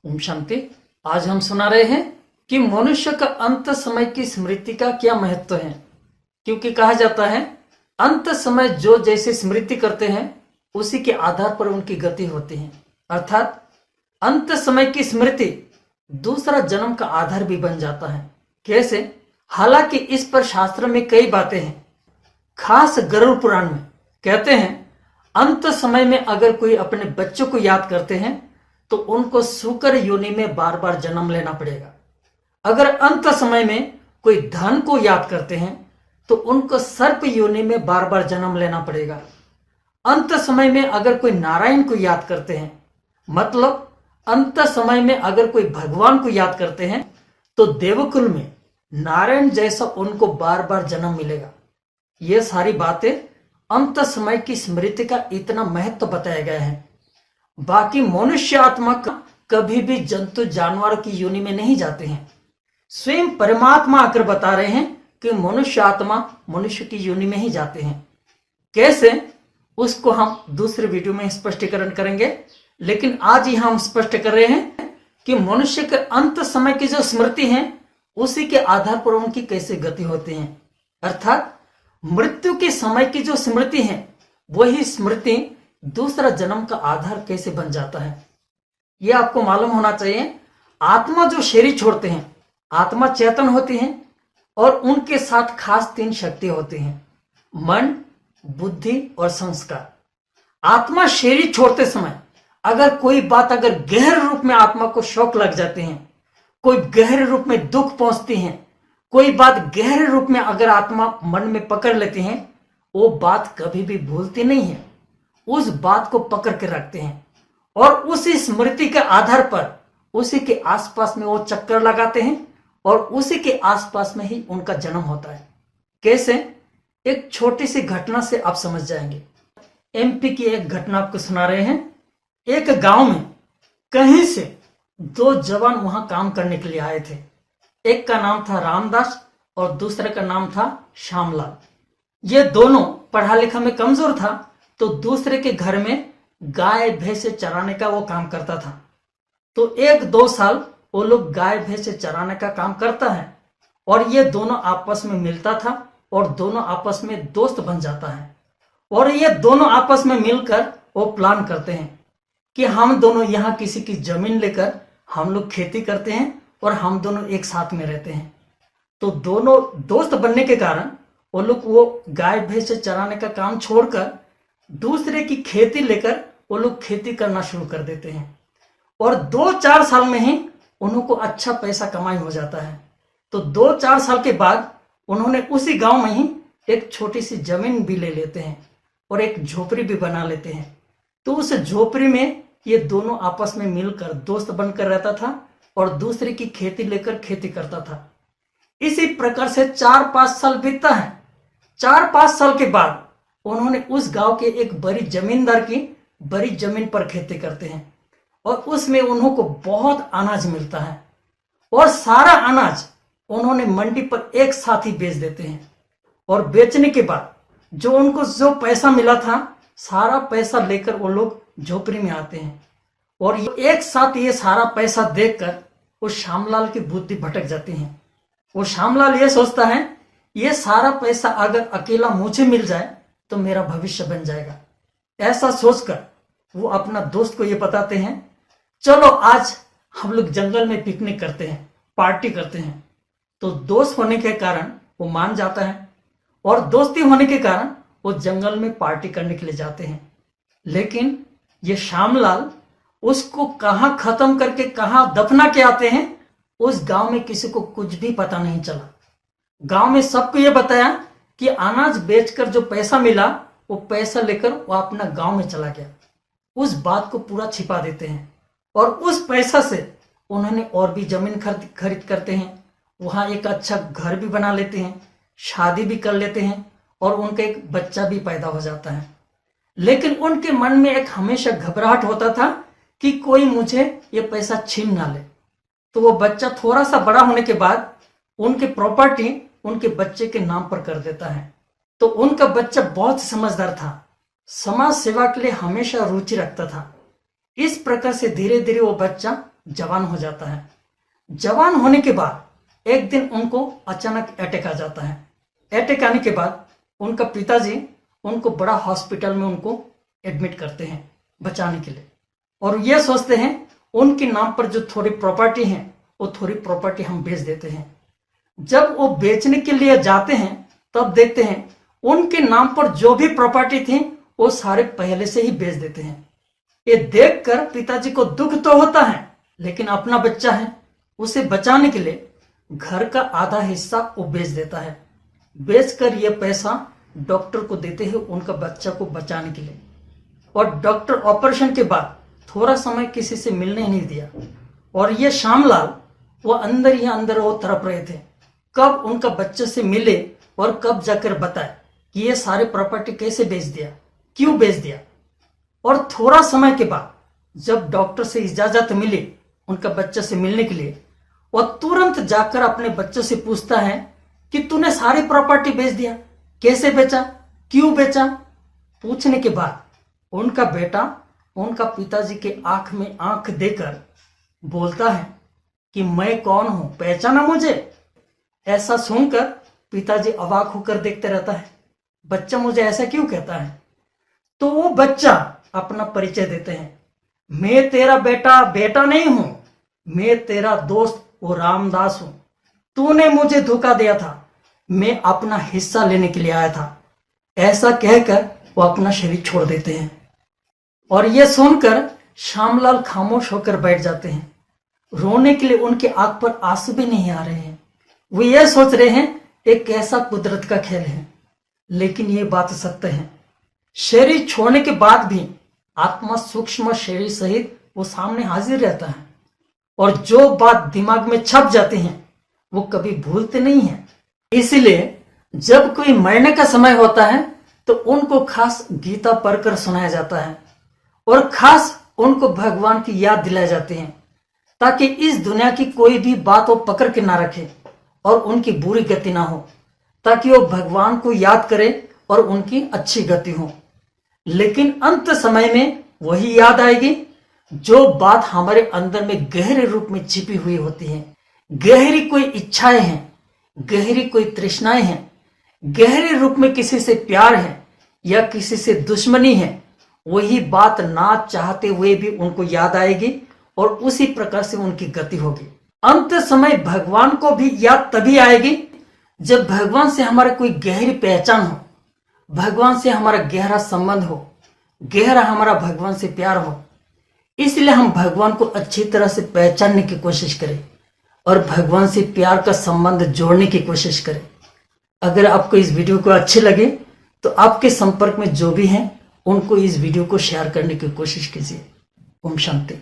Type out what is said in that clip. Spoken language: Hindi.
ओम शांति। आज हम सुना रहे हैं कि मनुष्य का अंत समय की स्मृति का क्या महत्व है। क्योंकि कहा जाता है अंत समय जो जैसे स्मृति करते हैं उसी के आधार पर उनकी गति होती है। अर्थात अंत समय की स्मृति दूसरा जन्म का आधार भी बन जाता है। कैसे? हालांकि इस पर शास्त्र में कई बातें हैं। खास गरुड़ पुराण में कहते हैं अंत समय में अगर कोई अपने बच्चों को याद करते हैं तो उनको सूकर योनि में बार बार जन्म लेना पड़ेगा। अगर अंत समय में कोई धन को याद करते हैं तो उनको सर्प योनि में बार बार जन्म लेना पड़ेगा। अंत समय में अगर कोई नारायण को याद करते हैं, मतलब अंत समय में अगर कोई भगवान को याद करते हैं तो देवकुल में नारायण जैसा उनको बार बार जन्म मिलेगा। ये सारी बातें अंत समय की स्मृति का इतना महत्व बताया गया है। बाकी मनुष्य आत्मा कभी भी जंतु जानवर की योनि में नहीं जाते हैं। स्वयं परमात्मा आकर बता रहे हैं कि मनुष्य आत्मा मनुष्य की योनि में ही जाते हैं। कैसे? उसको हम दूसरे वीडियो में स्पष्टीकरण करेंगे, लेकिन आज ही हम स्पष्ट कर रहे हैं कि मनुष्य के अंत समय की जो स्मृति है उसी के आधार पर उनकी कैसे गति होती है। अर्थात मृत्यु के समय की जो स्मृति है वही स्मृति दूसरा जन्म का आधार कैसे बन जाता है, यह आपको मालूम होना चाहिए। आत्मा जो शरीर छोड़ते हैं, आत्मा चेतन होती है और उनके साथ खास 3 शक्ति होती हैं, मन, बुद्धि और संस्कार। आत्मा शरीर छोड़ते समय अगर कोई बात अगर गहरे रूप में आत्मा को शौक लग जाते हैं, कोई गहरे रूप में दुख पहुंचती है, कोई बात गहरे रूप में अगर आत्मा मन में पकड़ लेती है, वो बात कभी भी भूलती नहीं है। उस बात को पकड़ के रखते हैं और उसी स्मृति के आधार पर उसी के आसपास में वो चक्कर लगाते हैं और उसी के आसपास में ही उनका जन्म होता है। कैसे? एक छोटी सी घटना से आप समझ जाएंगे। एमपी की एक घटना आपको सुना रहे हैं। एक गांव में कहीं से 2 जवान वहां काम करने के लिए आए थे। एक का नाम था रामदास और दूसरे का नाम था श्यामलाल। ये दोनों पढ़ा लिखा में कमजोर था, तो दूसरे के घर में गाय भैंसे चराने का वो काम करता था। तो 1-2 साल वो लोग गाय भैंसे चराने का काम करता है और ये दोनों आपस में मिलता था और दोनों आपस में दोस्त बन जाता है। और ये दोनों आपस में मिलकर वो प्लान करते हैं कि हम दोनों यहाँ किसी की जमीन लेकर हम लोग खेती करते हैं और हम दोनों एक साथ में रहते हैं। तो दोनों दोस्त बनने के कारण वो लोग वो गाय भैंसे चराने का काम छोड़कर दूसरे की खेती लेकर वो लोग खेती करना शुरू कर देते हैं और 2-4 साल में ही उनको अच्छा पैसा कमाई हो जाता है। तो 2-4 साल के बाद उन्होंने उसी गांव में ही एक छोटी सी जमीन भी ले लेते हैं और एक झोपड़ी भी बना लेते हैं। तो उस झोपड़ी में ये दोनों आपस में मिलकर दोस्त बनकर रहता था और दूसरे की खेती लेकर खेती करता था। इसी प्रकार से 4-5 साल बीतता है। 4-5 साल के बाद उन्होंने उस गांव के एक बड़ी जमींदार की बड़ी जमीन पर खेती करते हैं और उसमें उनको बहुत अनाज मिलता है और सारा अनाज उन्होंने मंडी पर एक साथ ही बेच देते हैं। और बेचने के बाद जो उनको जो पैसा मिला था सारा पैसा लेकर वो लोग झोपड़ी में आते हैं और एक साथ ये सारा पैसा देखकर वो श्यामलाल की बुद्धि भटक जाती है। वो श्यामलाल ये सोचता है ये सारा पैसा अगर अकेला मुझे मिल जाए तो मेरा भविष्य बन जाएगा। ऐसा सोचकर वो अपना दोस्त को ये बताते हैं, चलो आज हम लोग जंगल में पिकनिक करते हैं, पार्टी करते हैं। तो दोस्त होने के कारण वो मान जाता है और दोस्ती होने के कारण वो जंगल में पार्टी करने के लिए जाते हैं। लेकिन ये श्यामलाल उसको कहाँ खत्म करके कहाँ दफना के आते हैं उस गांव में किसी को कुछ भी पता नहीं चला। गांव में सबको ये बताया कि अनाज बेचकर जो पैसा मिला वो पैसा लेकर वो अपना गांव में चला गया। उस बात को पूरा छिपा देते हैं और उस पैसा से उन्होंने और भी जमीन खरीद करते हैं। वहां एक अच्छा घर भी बना लेते हैं, शादी भी कर लेते हैं और उनका एक बच्चा भी पैदा हो जाता है। लेकिन उनके मन में एक हमेशा घबराहट होता था कि कोई मुझे ये पैसा छीन ना ले। तो वो बच्चा थोड़ा सा बड़ा होने के बाद उनकी प्रॉपर्टी उनके बच्चे के नाम पर कर देता है। तो उनका बच्चा बहुत समझदार था, समाज सेवा के लिए हमेशा रुचि रखता था। इस प्रकार से धीरे धीरे वो बच्चा जवान हो जाता है। जवान होने के बाद एक दिन उनको अचानक अटैक आ जाता है। अटैक आने के बाद उनका पिताजी उनको बड़ा हॉस्पिटल में उनको एडमिट करते हैं बचाने के लिए, और ये सोचते हैं उनके नाम पर जो थोड़ी प्रॉपर्टी है वो थोड़ी प्रॉपर्टी हम बेच देते हैं। जब वो बेचने के लिए जाते हैं तब देखते हैं उनके नाम पर जो भी प्रॉपर्टी थी वो सारे पहले से ही बेच देते हैं। ये देखकर पिताजी को दुख तो होता है, लेकिन अपना बच्चा है, उसे बचाने के लिए घर का आधा हिस्सा वो बेच देता है। बेचकर ये पैसा डॉक्टर को देते हैं उनका बच्चा को बचाने के लिए। और डॉक्टर ऑपरेशन के बाद थोड़ा समय किसी से मिलने नहीं दिया, और ये श्यामलाल वो अंदर ही अंदर वो तड़प रहे थे कब उनका बच्चे से मिले और कब जाकर बताए कि ये सारे प्रॉपर्टी कैसे बेच दिया, क्यों बेच दिया। और थोड़ा समय के बाद जब डॉक्टर से इजाजत मिली उनका बच्चे से मिलने के लिए, वह तुरंत जाकर अपने बच्चे से पूछता है कि तूने सारी प्रॉपर्टी बेच दिया, कैसे बेचा, क्यों बेचा। पूछने के बाद उनका बेटा उनका पिताजी के आंख में आंख देकर बोलता है कि मैं कौन हूं, पहचाना मुझे। ऐसा सुनकर पिताजी अवाक होकर देखते रहता है, बच्चा मुझे ऐसा क्यों कहता है। तो वो बच्चा अपना परिचय देते हैं, मैं तेरा बेटा नहीं हूं, मैं तेरा दोस्त वो रामदास हूं। तूने मुझे धोखा दिया था, मैं अपना हिस्सा लेने के लिए आया था। ऐसा कहकर वो अपना शरीर छोड़ देते हैं। और यह सुनकर श्यामलाल खामोश होकर बैठ जाते हैं। रोने के लिए उनके आंख पर आंसू भी नहीं आ रहे हैं। वो ये सोच रहे हैं एक ऐसा कुदरत का खेल है, लेकिन ये बात सत्य है। शरीर छोड़ने के बाद भी आत्मा सूक्ष्म शरीर सहित वो सामने हाजिर रहता है, और जो बात दिमाग में छप जाती है वो कभी भूलते नहीं है। इसलिए जब कोई मरने का समय होता है तो उनको खास गीता पढ़कर सुनाया जाता है, और खास उनको भगवान की याद दिलाई जाती है, ताकि इस दुनिया की कोई भी बात वो पकड़ के ना रखे और उनकी बुरी गति ना हो, ताकि वो भगवान को याद करे और उनकी अच्छी गति हो। लेकिन अंत समय में वही याद आएगी जो बात हमारे अंदर में गहरे रूप में छिपी हुई होती है। गहरी कोई इच्छाएं हैं, गहरी कोई तृष्णाएं हैं, गहरे रूप में किसी से प्यार है या किसी से दुश्मनी है। वही बात ना चाहते हुए भी उनको याद आएगी और उसी प्रकार से उनकी गति होगी। अंत समय भगवान को भी याद तभी आएगी जब भगवान से हमारा कोई गहरी पहचान हो, भगवान से हमारा गहरा संबंध हो, गहरा हमारा भगवान से प्यार हो। इसलिए हम भगवान को अच्छी तरह से पहचानने की कोशिश करें और भगवान से प्यार का संबंध जोड़ने की कोशिश करें। अगर आपको इस वीडियो को अच्छे लगे तो आपके संपर्क में जो भी हैं उनको इस वीडियो को शेयर करने की कोशिश कीजिए। ओम शांति।